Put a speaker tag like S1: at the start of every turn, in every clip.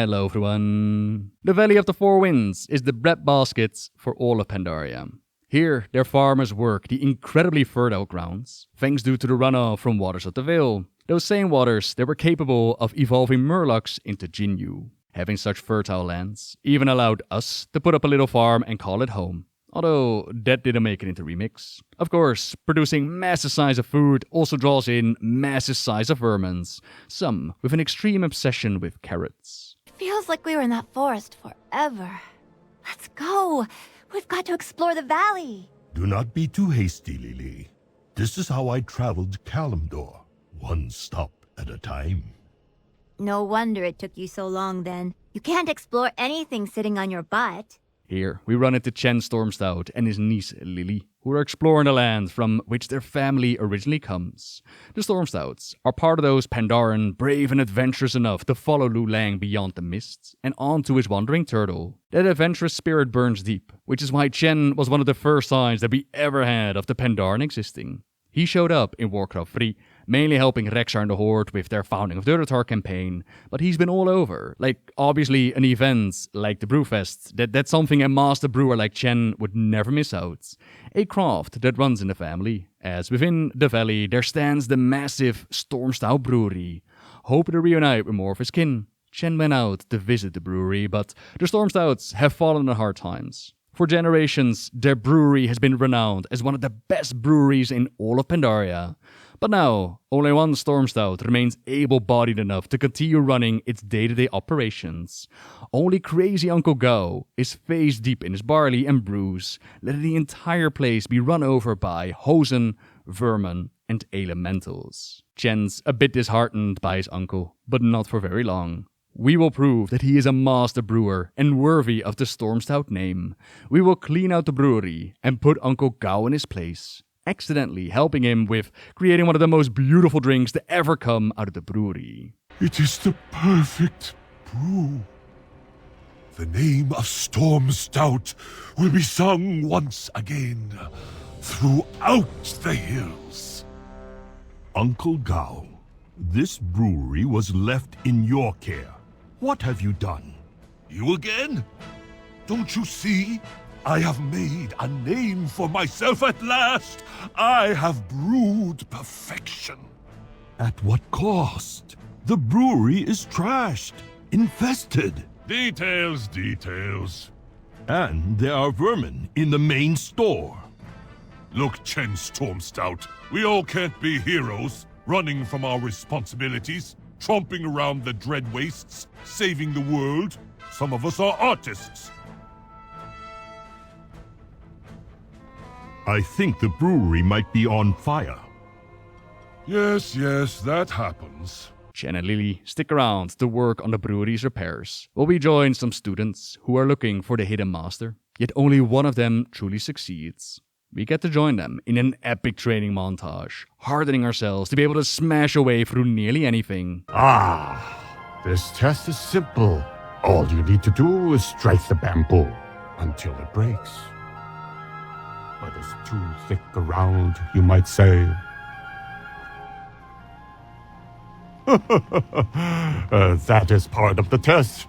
S1: Hello everyone. The Valley of the Four Winds is the breadbasket for all of Pandaria. Here, their farmers work the incredibly fertile grounds, thanks due to the runoff from waters of the Vale. Those same waters that were capable of evolving murlocs into Jinyu. Having such fertile lands even allowed us to put up a little farm and call it home. Although that didn't make it into Remix. Of course, producing massive size of food also draws in massive size of vermins, some with an extreme obsession with carrots.
S2: It feels like we were in that forest forever. Let's go! We've got to explore the valley!
S3: Do not be too hasty, Lili. This is how I traveled Kalimdor, one stop at a time.
S2: No wonder it took you so long then. You can't explore anything sitting on your butt.
S1: Here, we run into Chen Stormstout and his niece Lili, who are exploring the land from which their family originally comes. The Stormstouts are part of those Pandaren brave and adventurous enough to follow Lu Lang beyond the mists and onto his wandering turtle. That adventurous spirit burns deep, which is why Chen was one of the first signs that we ever had of the Pandaren existing. He showed up in Warcraft 3, mainly helping Rexar and the Horde with their Founding of Durotar campaign, but he's been all over. Like, obviously an event like the Brewfest, that's something a master brewer like Chen would never miss out. A craft that runs in the family, as within the valley there stands the massive Stormstout Brewery. Hoping to reunite with more of his kin, Chen went out to visit the brewery, but the Stormstouts have fallen on hard times. For generations, their brewery has been renowned as one of the best breweries in all of Pandaria. But now, only one Stormstout remains able-bodied enough to continue running its day-to-day operations. Only crazy Uncle Gao is face deep in his barley and brews, letting the entire place be run over by hosen, vermin, and elementals. Chen's a bit disheartened by his uncle, but not for very long. We will prove that he is a master brewer and worthy of the Stormstout name. We will clean out the brewery and put Uncle Gao in his place, accidentally helping him with creating one of the most beautiful drinks to ever come out of the brewery.
S3: It is the perfect brew. The name of Stormstout will be sung once again throughout the hills. Uncle Gao, this brewery was left in your care. What have you done? You again? Don't you see? I have made a name for myself at last. I have brewed perfection. At what cost? The brewery is trashed, infested. Details. And there are vermin in the main store. Look, Chen Stormstout, we all can't be heroes, running from our responsibilities, tromping around the dread wastes, saving the world. Some of us are artists. I think the brewery might be on fire. Yes, that happens.
S1: Chen and Lili stick around to work on the brewery's repairs, while we join some students who are looking for the hidden master, yet only one of them truly succeeds. We get to join them in an epic training montage, hardening ourselves to be able to smash away through nearly anything.
S4: This test is simple. All you need to do is strike the bamboo until it breaks. But it's too thick around, you might say. That is part of the test.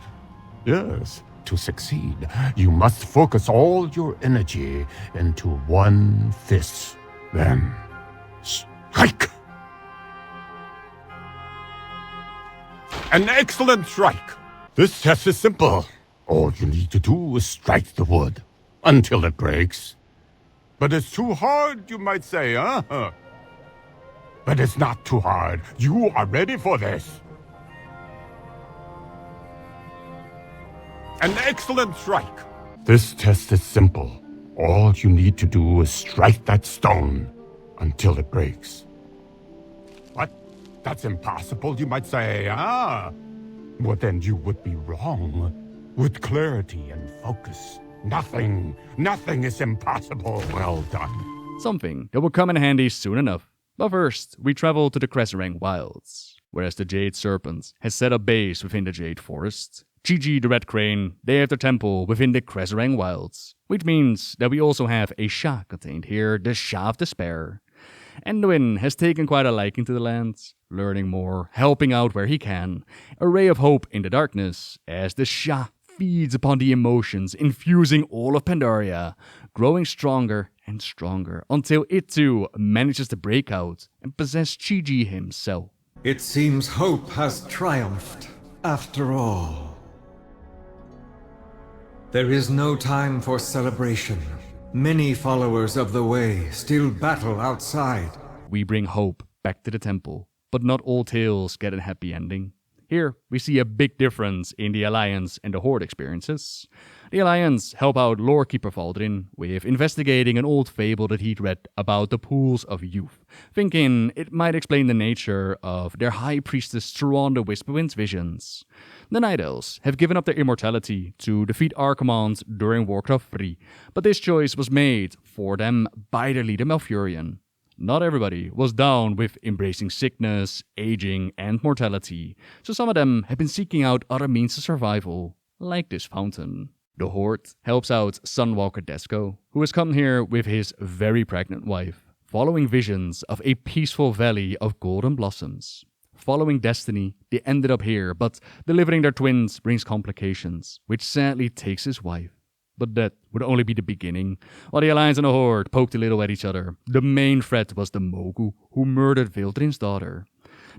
S4: Yes. To succeed, you must focus all your energy into one fist. Then, strike! An excellent strike! This test is simple. All you need to do is strike the wood until it breaks. But it's too hard, you might say, huh? But it's not too hard. You are ready for this. An excellent strike. This test is simple. All you need to do is strike that stone until it breaks. What? That's impossible, you might say, huh? Well, then you would be wrong. With clarity and focus, nothing is impossible. Well done.
S1: Something that will come in handy soon enough. But first, we travel to the Krasarang wilds, whereas the Jade Serpent has set up base within the Jade Forest. Gigi the Red Crane, they have their temple within the Krasarang wilds, which means that we also have a Sha contained here, the Sha of Despair. Anduin has taken quite a liking to the land, learning more, helping out where he can, a ray of hope in the darkness as the Sha feeds upon the emotions, infusing all of Pandaria, growing stronger and stronger until it too manages to break out and possess Chi-Ji himself.
S5: It seems hope has triumphed, after all. There is no time for celebration. Many followers of the Way still battle outside.
S1: We bring hope back to the temple, but not all tales get a happy ending. Here, we see a big difference in the Alliance and the Horde experiences. The Alliance help out Lore Keeper Valdrin with investigating an old fable that he'd read about the pools of youth, thinking it might explain the nature of their High Priestess Tron the Whisperwind's visions. The Night Elves have given up their immortality to defeat Archimonde during Warcraft 3, but this choice was made for them by their leader Malfurion. Not everybody was down with embracing sickness, aging, and mortality, so some of them have been seeking out other means of survival, like this fountain. The Horde helps out Sunwalker Desco, who has come here with his very pregnant wife, following visions of a peaceful valley of golden blossoms. Following destiny, they ended up here, but delivering their twins brings complications, which sadly takes his wife. But that would only be the beginning. While the Alliance and the Horde poked a little at each other, the main threat was the Mogu, who murdered Vildrin's daughter.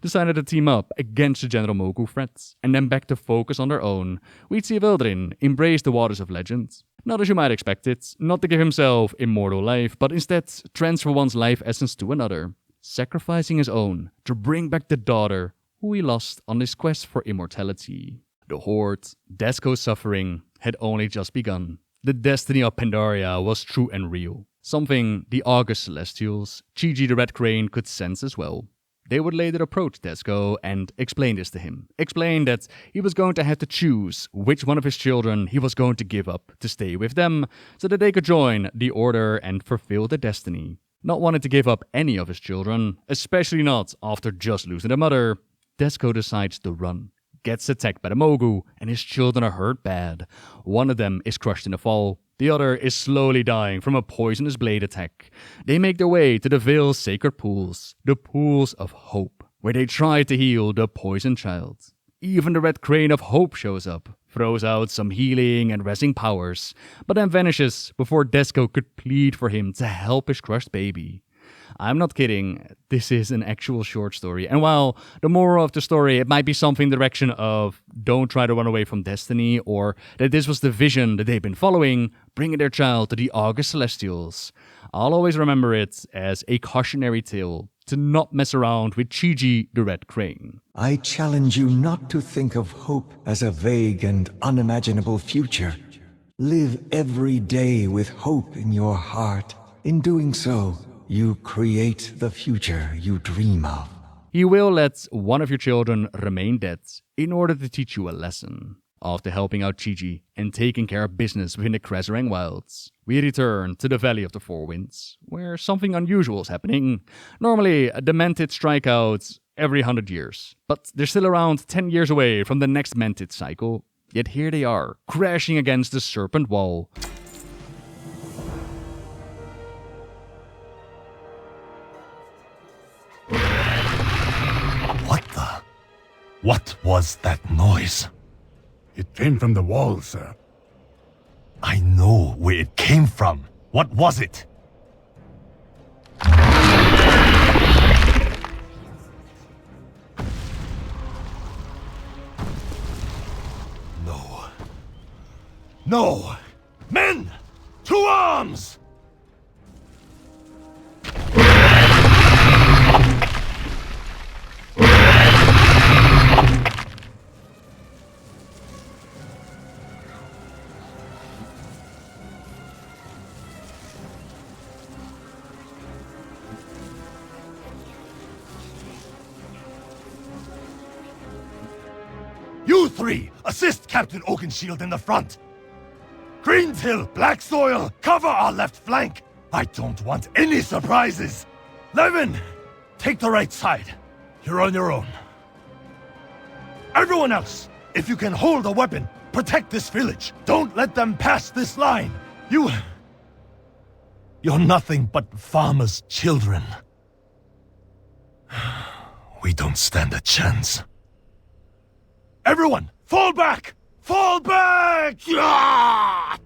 S1: Decided to team up against the general Mogu threats, and then back to focus on their own, we'd see Vildrin embrace the waters of legend. Not as you might expect it, not to give himself immortal life, but instead transfer one's life essence to another, sacrificing his own to bring back the daughter who he lost on his quest for immortality. The Horde, Desco's suffering, had only just begun. The destiny of Pandaria was true and real, something the August Celestials, Chi-Ji the Red Crane, could sense as well. They would later approach Desco and explain this to him. Explain that he was going to have to choose which one of his children he was going to give up to stay with them, so that they could join the Order and fulfill their destiny. Not wanting to give up any of his children, especially not after just losing their mother, Desco decides to run. Gets attacked by the Mogu, and his children are hurt bad. One of them is crushed in a fall. The other is slowly dying from a poisonous blade attack. They make their way to the Vale's sacred pools, the Pools of Hope, where they try to heal the poisoned child. Even the Red Crane of Hope shows up, throws out some healing and resting powers, but then vanishes before Desco could plead for him to help his crushed baby. I'm not kidding, this is an actual short story, and while the moral of the story, it might be something in the direction of don't try to run away from destiny, or that this was the vision that they've been following, bringing their child to the August Celestials, I'll always remember it as a cautionary tale to not mess around with Chi-Ji the Red Crane.
S5: I challenge you not to think of hope as a vague and unimaginable future. Live every day with hope in your heart. In doing so, you create the future you dream of.
S1: He will let one of your children remain dead in order to teach you a lesson. After helping out Chi-Ji and taking care of business within the Krasarang wilds, we return to the Valley of the Four Winds, where something unusual is happening. Normally, demented strike out every 100 years, but they're still around 10 years away from the next mented cycle. Yet here they are, crashing against the Serpent Wall.
S3: What was that noise?
S4: It came from the wall, sir.
S3: I know where it came from. What was it? No. No! Men! To arms! You three, assist Captain Oakenshield in the front. Greenshill, Black Soil, cover our left flank. I don't want any surprises. Levin, take the right side. You're on your own. Everyone else, if you can hold a weapon, protect this village. Don't let them pass this line. You're nothing but farmers' children. We don't stand a chance. Everyone, fall back! Fall back! Yeah!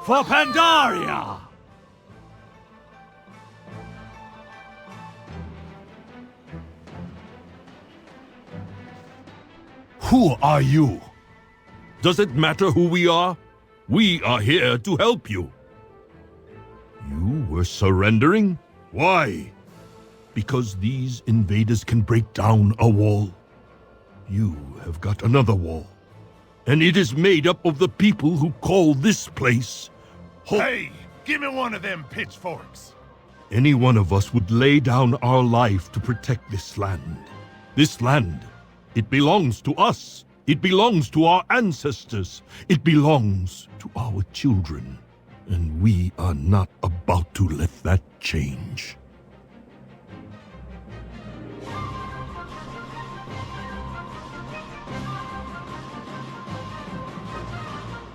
S3: For Pandaria! Who are you? Does it matter who we are? We are here to help you. You were surrendering? Why? Because these invaders can break down a wall. You have got another wall. And it is made up of the people who call this place home.
S6: Hey, give me one of them pitchforks.
S3: Any one of us would lay down our life to protect this land. This land, it belongs to us. It belongs to our ancestors. It belongs to our children. And we are not about to let that change.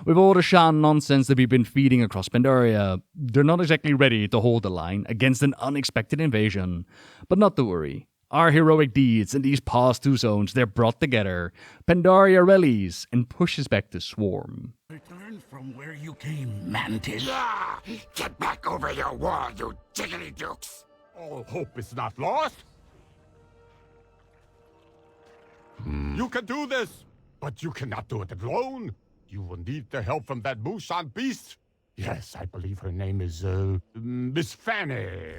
S1: With all the Shan nonsense that we've been feeding across Pandaria, they're not exactly ready to hold the line against an unexpected invasion. But not to worry. Our heroic deeds in these past two zones, they're brought together. Pandaria rallies and pushes back the swarm.
S6: Return from where you came, Mantis.
S4: Yeah! Get back over your wall, you jiggly dukes! All hope is not lost. You can do this, but you cannot do it alone. You will need the help from that Mushan beast. Yes, I believe her name is, Miss Fanny.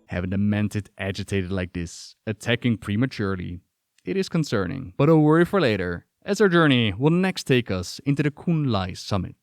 S1: Having the Mantis agitated like this, attacking prematurely, it is concerning, but a worry for later, as our journey will next take us into the Kunlai summit.